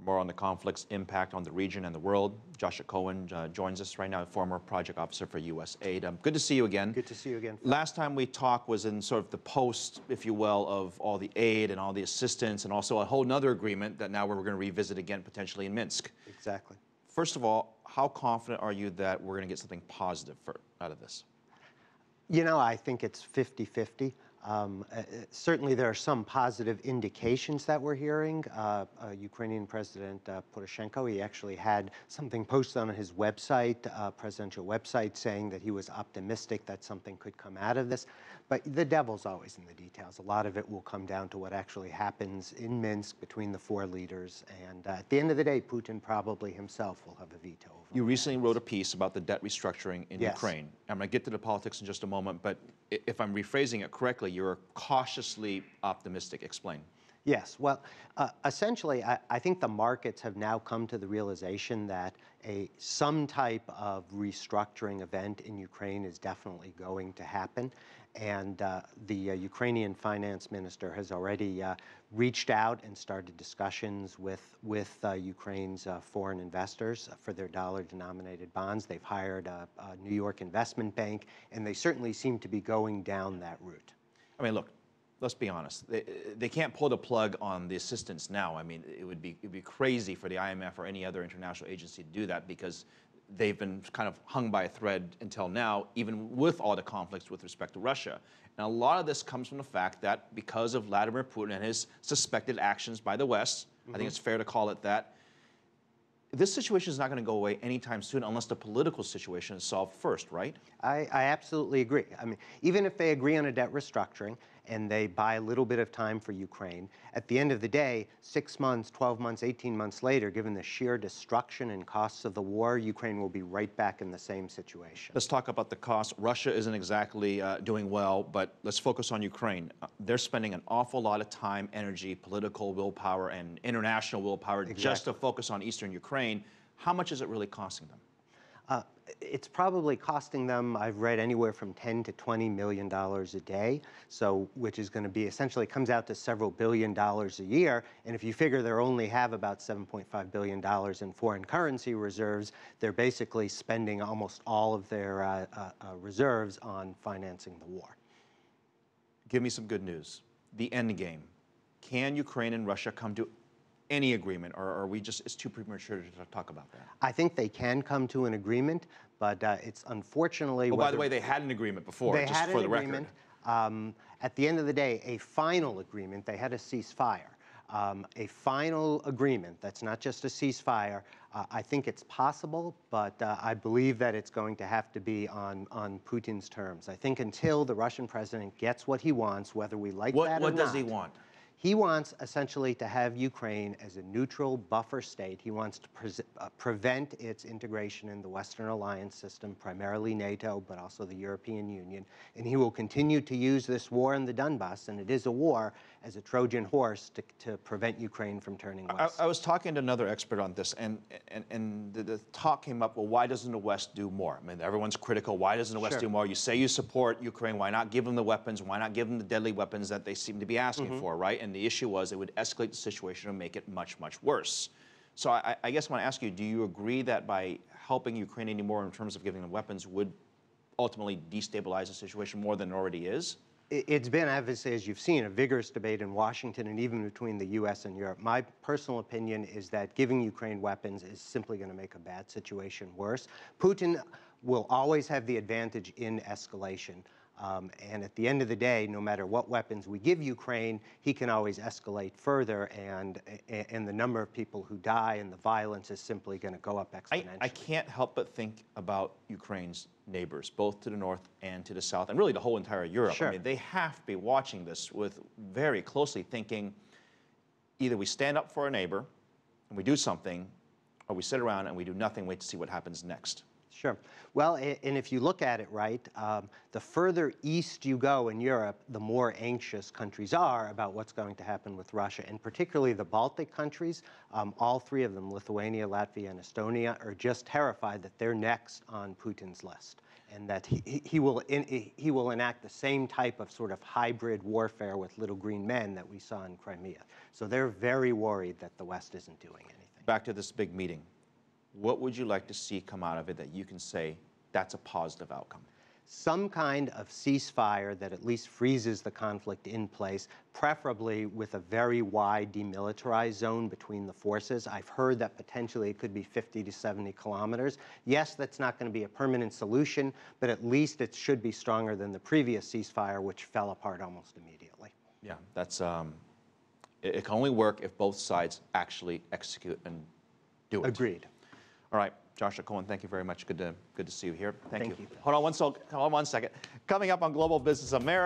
For more on the conflict's impact on the region and the world, Joshua Cohen joins us right now, former project officer for USAID. Good to see you again. Good to see you again. Last time we talked was in sort of the post, if you will, of all the aid and all the assistance, and also a whole nother agreement that now we're going to revisit again, potentially in Minsk. Exactly. First of all, how confident are you that we're going to get something positive out of this? You know, I think it's 50-50. Certainly there are some positive indications that we're hearing. Ukrainian President Poroshenko, he actually had something posted on his website, presidential website, saying that he was optimistic that something could come out of this. But the devil's always in the details. A lot of it will come down to what actually happens in Minsk between the four leaders. And at the end of the day, Putin probably himself will have a veto over You recently wrote a piece about the debt restructuring in Yes. Ukraine. I'm going to get to the politics in just a moment, but if I'm rephrasing it correctly, you're cautiously optimistic. Explain. Yes. Well, essentially, I think the markets have now come to the realization that some type of restructuring event in Ukraine is definitely going to happen. And the Ukrainian finance minister has already reached out and started discussions with Ukraine's foreign investors for their dollar-denominated bonds. They've hired a New York investment bank, and they certainly seem to be going down that route. I mean, look, let's be honest. They can't pull the plug on the assistance now. I mean, it'd be crazy for the IMF or any other international agency to do that because they've been kind of hung by a thread until now, even with all the conflicts with respect to Russia. And a lot of this comes from the fact that because of Vladimir Putin and his suspected actions by the West, I think it's fair to call it that, this situation is not going to go away anytime soon unless the political situation is solved first, right? I absolutely agree. I mean, even if they agree on a debt restructuring and they buy a little bit of time for Ukraine, at the end of the day, 6 months, 12 months, 18 months later, given the sheer destruction and costs of the war, Ukraine will be right back in the same situation. Let's talk about the cost. Russia isn't exactly doing well, but let's focus on Ukraine. They're spending an awful lot of time, energy, political willpower, and international willpower just to focus on eastern Ukraine. How much is it really costing them? It's probably costing them, I've read, anywhere from $10 to $20 million a day, so which is going to be essentially comes out to several $billion a year. And if you figure they only have about $7.5 billion in foreign currency reserves, they're basically spending almost all of their reserves on financing the war. Give me some good news. The end game. Can Ukraine and Russia come to any agreement, or are we just, it's too premature to talk about that? I think they can come to an agreement, but it's unfortunately... Oh, by the way, they had an agreement before, just for the record. At the end of the day, a final agreement, they had a ceasefire. A final agreement, that's not just a ceasefire, I think it's possible, but I believe that it's going to have to be on Putin's terms. I think until the Russian president gets what he wants, whether we like that or not... What does he want? He wants essentially to have Ukraine as a neutral buffer state. He wants to prevent its integration in the Western alliance system, primarily NATO, but also the European Union. And he will continue to use this war in the Donbass, and it is a war, as a Trojan horse to prevent Ukraine from turning west. I was talking to another expert on this, and the talk came up, well, why doesn't the West do more? I mean, everyone's critical. Why doesn't the West do more? You say you support Ukraine. Why not give them the weapons? Why not give them the deadly weapons that they seem to be asking for, right? And the issue was it would escalate the situation and make it much, much worse. So I guess I want to ask you, do you agree that by helping Ukraine anymore in terms of giving them weapons would ultimately destabilize the situation more than it already is? It's been, obviously, as you've seen, a vigorous debate in Washington and even between the U.S. and Europe. My personal opinion is that giving Ukraine weapons is simply going to make a bad situation worse. Putin will always have the advantage in escalation. And at the end of the day, no matter what weapons we give Ukraine, he can always escalate further, and the number of people who die and the violence is simply going to go up exponentially. I can't help but think about Ukraine's neighbors, both to the north and to the south, and really the whole entire Europe. Sure. I mean, they have to be watching this with very closely thinking, either we stand up for our neighbor and we do something, or we sit around and we do nothing, wait to see what happens next. Sure. Well, and if you look at it, right, the further east you go in Europe, the more anxious countries are about what's going to happen with Russia, and particularly the Baltic countries. All three of them, Lithuania, Latvia, and Estonia, are just terrified that they're next on Putin's list. and that he will enact the same type of sort of hybrid warfare with little green men that we saw in Crimea. So they're very worried that the West isn't doing anything. Back to this big meeting. What would you like to see come out of it that you can say that's a positive outcome? Some kind of ceasefire that at least freezes the conflict in place, preferably with a very wide demilitarized zone between the forces. I've heard that potentially it could be 50 to 70 kilometers. Yes, that's not going to be a permanent solution, but at least it should be stronger than the previous ceasefire, which fell apart almost immediately. Yeah, that's it can only work if both sides actually execute and do it. Agreed. All right, Joshua Cohen, thank you very much. Good to see you here. Thank you. you. Hold on one second. Coming up on Global Business America.